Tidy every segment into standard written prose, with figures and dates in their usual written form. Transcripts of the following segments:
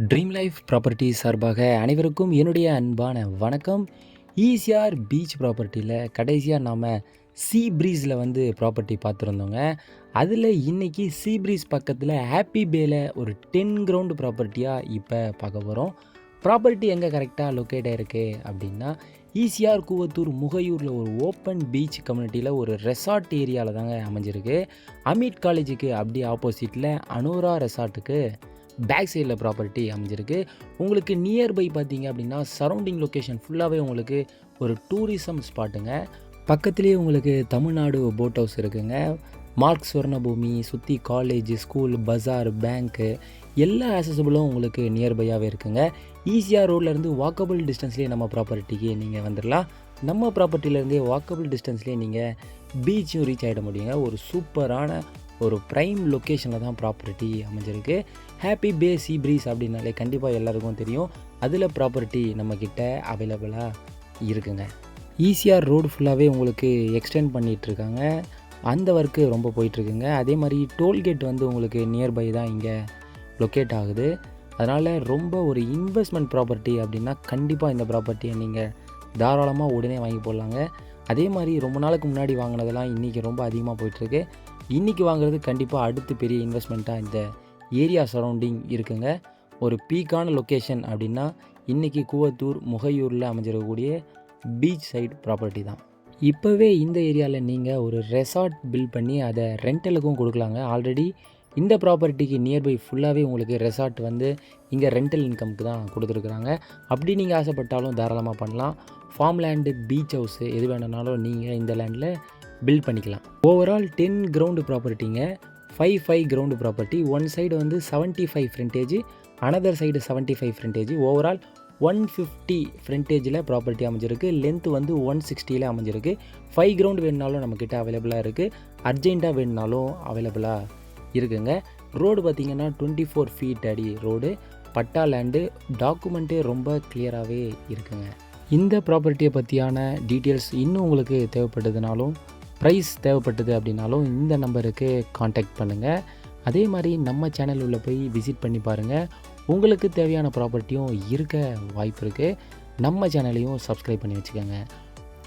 Dream life properties சார்பாக அனைவருக்கும் என்னுடைய அன்பான வணக்கம். ஈசிஆர் பீச் ப்ராப்பர்ட்டியில் கடைசியாக நாம் சீ ப்ரீஸில் ப்ராப்பர்ட்டி பார்த்துருந்தோங்க. அதில் இன்றைக்கி சீ ப்ரீஸ் பக்கத்தில் ஹாப்பி பேயில் ஒரு 10 கிரவுண்டு ப்ராப்பர்ட்டியாக இப்போ பார்க்க போகிறோம். ப்ராப்பர்ட்டி எங்கே கரெக்டாக லொக்கேட் ஆகிருக்கு அப்படின்னா, ஈசிஆர் கூவத்தூர் முகையூரில் ஒரு ஓப்பன் பீச் கம்யூனிட்டியில் ஒரு ரெசார்ட் ஏரியாவில் தாங்க அமைஞ்சிருக்கு. அமிட் காலேஜுக்கு அப்படியே ஆப்போசிட்டில் அனோரா ரெசார்ட்டுக்கு பேக் சைடில் ப்ராப்பர்ட்டி அமைஞ்சிருக்கு. உங்களுக்கு நியர்பை பார்த்தீங்க அப்படின்னா சரௌண்டிங் லொக்கேஷன் ஃபுல்லாகவே உங்களுக்கு ஒரு டூரிசம் ஸ்பாட்டுங்க. பக்கத்துலேயே உங்களுக்கு தமிழ்நாடு போட் ஹவுஸ் இருக்குங்க. மார்க் சுவர்ணபூமி சுற்றி காலேஜ், ஸ்கூல், பஜார், பேங்க்கு எல்லா ஆக்சசபிளும் உங்களுக்கு நியர்பையாகவே இருக்குங்க. ஈஸியாக ரோட்லேருந்து வாக்கபிள் டிஸ்டன்ஸ்லேயே நம்ம ப்ராப்பர்ட்டிக்கு நீங்கள் வந்துடலாம். நம்ம ப்ராப்பர்ட்டிலேருந்தே வாக்கபிள் டிஸ்டன்ஸ்லேயே நீங்கள் பீச்சும் ரீச் ஆகிட முடியுங்க. ஒரு சூப்பரான ஒரு ப்ரைம் லொக்கேஷனில் தான் ப்ராப்பர்ட்டி அமைஞ்சிருக்கு. ஹாப்பி பே சீ ப்ரீஸ் அப்படின்னாலே கண்டிப்பாக எல்லாருக்கும் தெரியும். அதில் ப்ராப்பர்ட்டி நம்மக்கிட்ட அவைலபிளாக இருக்குங்க. ஈசிஆர் ரோடு ஃபுல்லாகவே உங்களுக்கு எக்ஸ்டெண்ட் பண்ணிகிட்ருக்காங்க. அந்த ஒர்க்கு ரொம்ப போயிட்டுருக்குங்க. அதே மாதிரி டோல்கேட் உங்களுக்கு நியர்பை தான் இங்கே லொக்கேட் ஆகுது. அதனால் ரொம்ப ஒரு இன்வெஸ்ட்மெண்ட் ப்ராப்பர்ட்டி அப்படின்னா கண்டிப்பாக இந்த ப்ராப்பர்ட்டியை நீங்கள் தாராளமாக உடனே வாங்கி போடலாங்க. அதே மாதிரி ரொம்ப நாளுக்கு முன்னாடி வாங்கினதெல்லாம் இன்றைக்கி ரொம்ப அதிகமாக போயிட்டுருக்கு. இன்றைக்கி வாங்குறது கண்டிப்பாக அடுத்து பெரிய இன்வெஸ்ட்மெண்ட்டாக இந்த ஏரியா சரௌண்டிங் இருக்குங்க. ஒரு பீக்கான லொக்கேஷன் அப்படின்னா இன்றைக்கி கூவத்தூர் முகையூரில் அமைஞ்சிருக்கக்கூடிய பீச் சைடு ப்ராப்பர்ட்டி தான். இப்போவே இந்த ஏரியாவில் நீங்கள் ஒரு ரெசார்ட் பில்ட் பண்ணி அதை ரெண்டலுக்கும் கொடுக்கலாங்க. ஆல்ரெடி இந்த ப்ராப்பர்ட்டிக்கு நியர்பை ஃபுல்லாகவே உங்களுக்கு ரெசார்ட் இங்கே ரெண்டல் இன்கம்க்கு தான் கொடுத்துருக்குறாங்க. அப்படி நீங்கள் ஆசைப்பட்டாலும் தாராளமாக பண்ணலாம். ஃபார்ம் லேண்டு, பீச் ஹவுஸு எது வேணுனாலும் நீங்கள் இந்த லேண்டில் பில்ட் பண்ணிக்கலாம். ஓவரால் 10 கிரவுண்டு ப்ராப்பர்ட்டிங்க. 5 ground property. One side 75 frontage, another side 75 frontage. Overall 150 ஃப்ரண்டேஜில் ப்ராப்பர்ட்டி அமைஞ்சிருக்கு. லென்த்து 160 அமைஞ்சிருக்கு. 5 கிரவுண்டு வேணுனாலும் நம்மக்கிட்ட அவைலபிளாக இருக்குது. அர்ஜென்ட்டாக வேணுனாலும் அவைலபிளாக இருக்குங்க. ரோடு பார்த்திங்கன்னா 24 ஃபீட் அடி ரோடு. பட்டா லேண்டு, டாக்குமெண்ட்டே ரொம்ப கிளியராகவே இருக்குங்க. இந்த ப்ராப்பர்ட்டியை பற்றியான டீட்டெயில்ஸ் இன்னும் உங்களுக்கு தேவைப்பட்டதுனாலும், ப்ரைஸ் தேவைப்பட்டது அப்படின்னாலும் இந்த நம்பருக்கு காண்டாக்ட் பண்ணுங்கள். அதே மாதிரி நம்ம சேனல் உள்ள போய் விசிட் பண்ணி பாருங்கள். உங்களுக்கு தேவையான ப்ராப்பர்ட்டியும் இருக்க வாய்ப்பு இருக்குது. நம்ம சேனலையும் சப்ஸ்கிரைப் பண்ணி வச்சுக்கோங்க.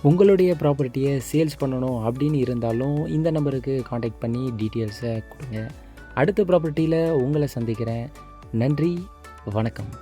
உங்களுடைய ப்ராப்பர்ட்டியை சேல்ஸ் பண்ணணும் அப்படின்னு இருந்தாலும் இந்த நம்பருக்கு காண்டாக்ட் பண்ணி டீட்டெயில்ஸை கொடுங்க. அடுத்த ப்ராப்பர்ட்டியில் உங்களை சந்திக்கிறேன். நன்றி, வணக்கம்.